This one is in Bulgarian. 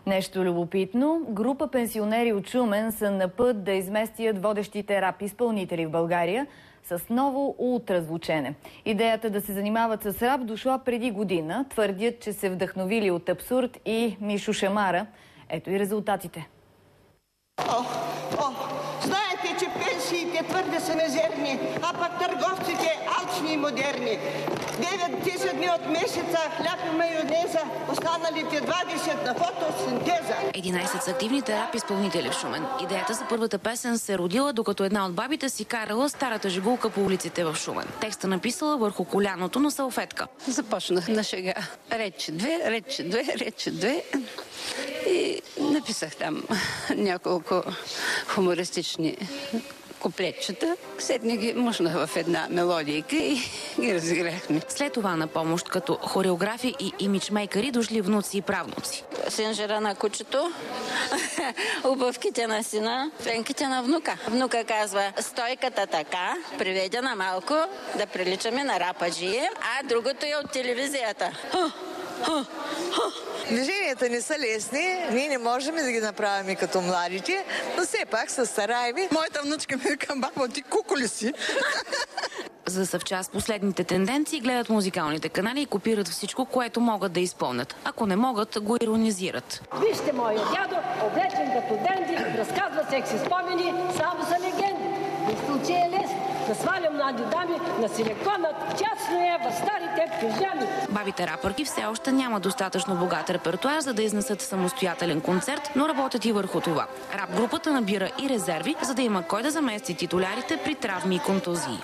Нещо любопитно, група пенсионери от Шумен са на път да изместят водещите рап изпълнители в България с ново ултразвучене. Идеята да се занимават с рап дошла преди година. Твърдят, че се вдъхновили от Абсурд и Мишо Шамара. Ето и резултатите. Знаете, че пенсиите твърде са мизерни, а пък търговците алчни и модерни. 9-10 дни от месеца хляб и майонеза, останалите 20 на фотосинтеза. 11 са активните рап изпълнители в Шумен. Идеята за първата песен се родила, докато една от бабите си карала старата жигулка по улиците в Шумен. Текста написала върху коляното на салфетка. Започнах на шега. Рече две. И написах там няколко хумористични куплетчета. Седне ги мушнах в една мелодийка и ги разиграхме. След това на помощ като хореографи и имиджмейкъри дошли внуци и правнуци. Сенжера на кучето, обувките на сина, фенките на внука. Внука казва: стойката така, приведена малко, да приличаме на рападжи, а другото е от телевизията. Движенията не са лесни, ние не можем да ги направим като младите, но все пак се стараем. Моята внучка ми към баба: ти куколи си? За да са в час последните тенденции, гледат музикалните канали и копират всичко, което могат да изпълнят. Ако не могат, го иронизират. Вижте моя дядо, облечен като денди, разказва секси спомени, само са легенди. Мисля, че е лесно да свалям млади дами на силиконът, тясно е в старите пижами. Бабите рапърки все още няма достатъчно богат репертуар, за да изнесат самостоятелен концерт, но работят и върху това. Рап групата набира и резерви, за да има кой да замести титулярите при травми и контузии.